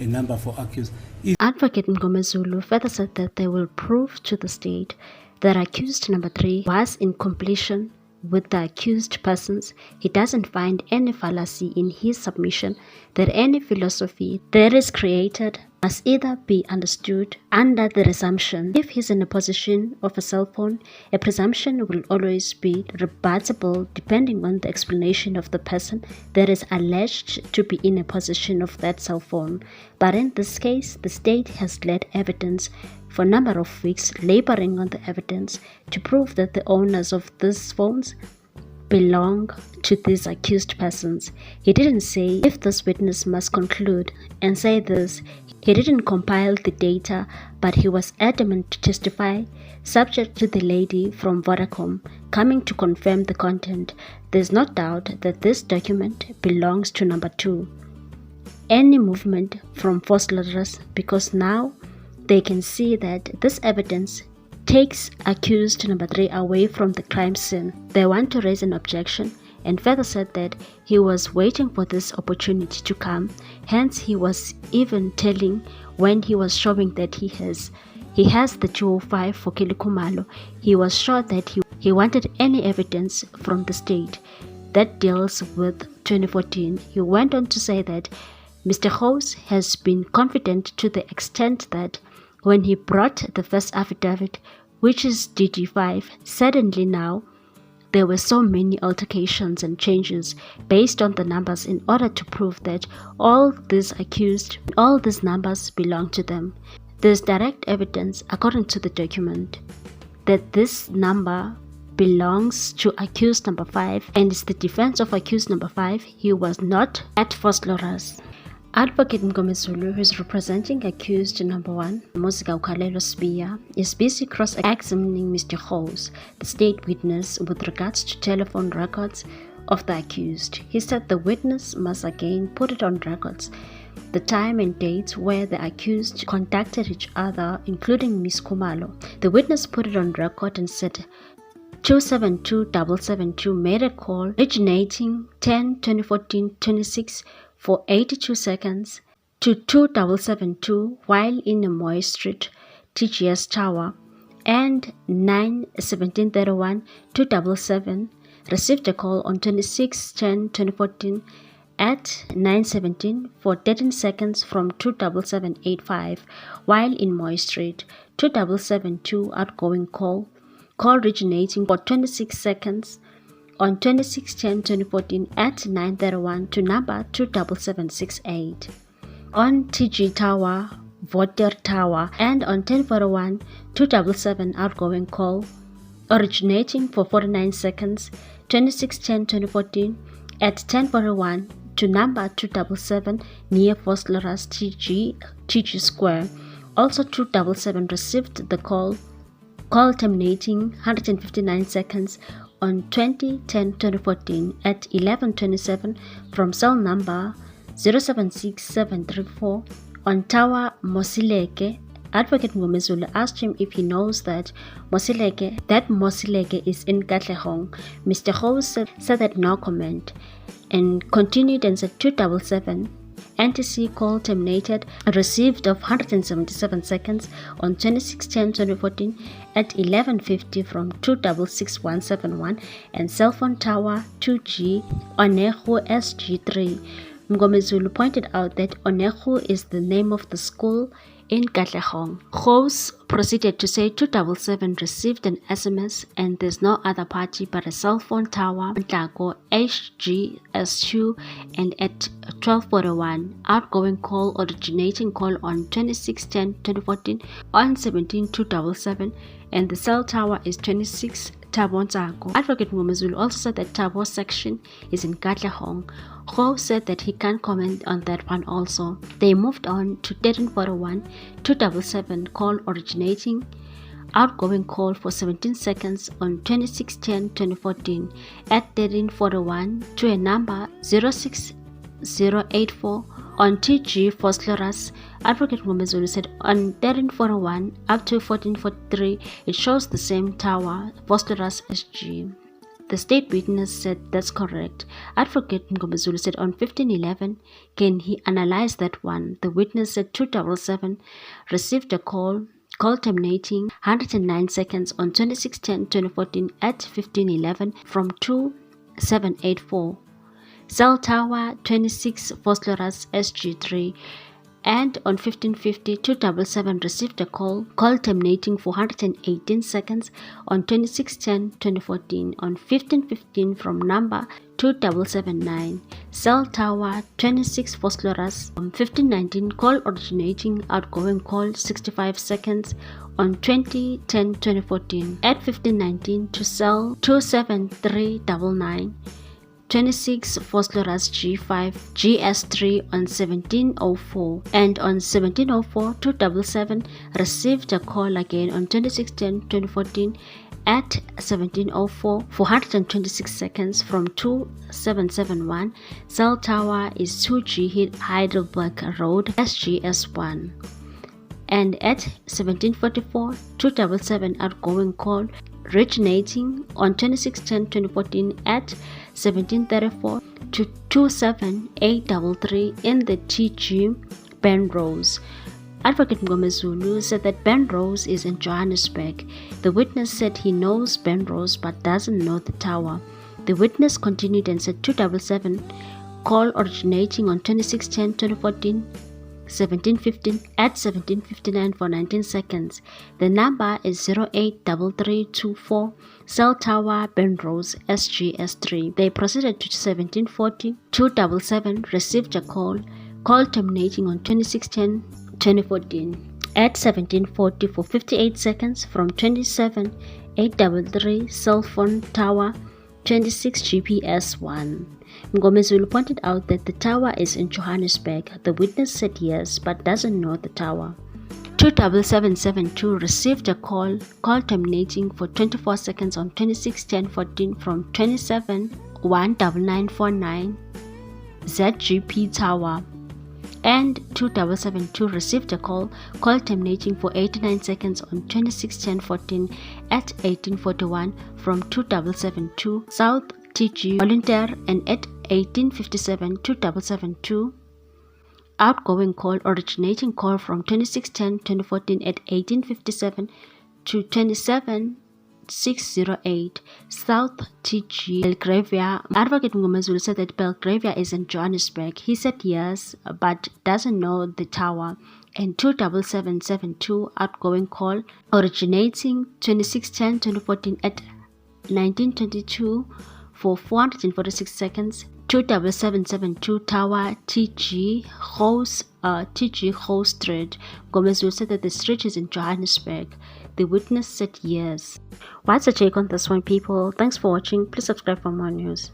a number for accused. Advocate Mngomezulu further said that they will prove to the state that accused number 3 was in completion with the accused persons. He doesn't find any fallacy in his submission that any philosophy that is created must either be understood under the assumption. If he's in a position of a cell phone, a presumption will always be rebuttable depending on the explanation of the person that is alleged to be in a position of that cell phone. But in this case, the state has led evidence for a number of weeks, laboring on the evidence to prove that the owners of these phones belong to these accused persons. He didn't say if this witness must conclude and say this. He didn't compile the data, but he was adamant to testify, subject to the lady from Vodacom coming to confirm the content. There's no doubt that this document belongs to number 2. Any movement from false letters, because now they can see that this evidence takes accused number 3 away from the crime scene. They want to raise an objection and further said that he was waiting for this opportunity to come. Hence, he was even telling when he was showing that he has the 205 for Kilikumalo. He was sure that he wanted any evidence from the state that deals with 2014. He went on to say that Mr. House has been confident to the extent that when he brought the first affidavit, which is DG5, suddenly now there were so many altercations and changes based on the numbers in order to prove that all these accused, all these numbers belong to them. There's direct evidence, according to the document, that this number belongs to accused number 5 and is the defense of accused number 5. He was not at First Loras. Advocate Mngomezulu, who is representing accused number 1, Mosika Ukalelo Sbia, is busy cross-examining Mr. House, the state witness, with regards to telephone records of the accused. He said the witness must again put it on records the time and dates where the accused contacted each other, including Ms. Kumalo. The witness put it on record and said 272-772 made a call originating 10-2014-26 for 82 seconds to 2772 while in Amoy Street, TGS Tower, and 9-1731 277 received a call on 26-10-2014 at 9:17 for 13 seconds from 27785 while in Moy Street. 2772 outgoing call originating for 26 seconds on 26-10-2014 at 9:31 to number 27768. On TG Tower, Voter Tower, and on 10:41 277 outgoing call originating for 49 seconds 26-10-2014 at 10:41 to number 277 near Fosleras TG Square. Also 277 received the call terminating 159 seconds on 20-10-2014 at 11:27 from cell number 076734 on Tower Mosileke. Advocate Mngomezulu asked him if he knows that Mosileke is in Katlehong. Mr. House said that no comment and continued and said 277 NTC call terminated received of 177 seconds on 26-10-2014 at 11:50 from 266171 and cell phone tower 2G Onehu SG3. Mngomezulu pointed out that Onehu is the name of the school in Katlehong. House proceeded to say 277 received an SMS and there's no other party but a cell phone tower, Ntlako HGS2, and at 12:41, outgoing call originating call on 26-10-2014 on 17-277, and the cell tower is 26 Tabo Ntsako. Advocate Mngomezulu also said that Tabo section is in Katlehong. Ho said that he can't comment on that one also. They moved on to 13:41 277 call originating outgoing call for 17 seconds on 26-10-2014 at 13:41 to a number 06084 on TG Fosleras. Advocate Mngomezulu said on 13:41 up to 14:43 it shows the same tower, Fosleras SG. The state witness said that's correct. Advocate Mngomezulu said on 1511, can he analyze that one? The witness said 277 received a call terminating 109 seconds on 26/10/2014 at 1511 from 2784. Cell tower 26 Phosphorus SG3. And on 1550, 277 received a call terminating 418 seconds on 26/10/2014 on 1515 from number 2779. Cell tower 26 Phosphorus on 1519, call originating outgoing call 65 seconds on 20/10/2014 at 1519 to cell 27399. 26 Phosphorus G5 GS3 on 1704, and on 1704 277 received a call again on 26/10/2014 at 1704 426 seconds from 2771. Cell tower is 2G Heidelberg Road SGS1. And at 1744 277 outgoing call originating on 26/10/2014 at 1734 to 27833 in the TG Penrose. Advocate Mngomezulu said that Penrose is in Johannesburg. The witness said he knows Penrose but doesn't know the tower. The witness continued and said 277 call originating on 26/10/2014 1715 at 1759 for 19 seconds. The number is 083324, cell tower Penrose SGS3. They proceeded to 1740. 277 received a call terminating on 26/10/2014 at 1740 for 58 seconds from 27833, cell phone tower 26 GPS1. Mngomezulu pointed out that the tower is in Johannesburg. The witness said yes, but doesn't know the tower. 27772 received a call terminating for 24 seconds on 26/10/14 from 27-19949 ZGP Tower. And 27772 received a call terminating for 89 seconds on 26/10/14 at 1841 from 2772 South TG Volunteer, and at 1857 27772 outgoing call originating call from 26/10/2014 at 1857 to 27608 South TG Belgravia. Advocate Mngomezulu said that Belgravia is in Johannesburg. He said yes, but doesn't know the tower. And 27772 outgoing call originating 26/10/2014 at 1922 for 446 seconds. 27772 tower TG House Street. Mngomezulu said that the street is in Johannesburg. The witness said yes. What's the take on this one, people? Thanks for watching. Please subscribe for more news.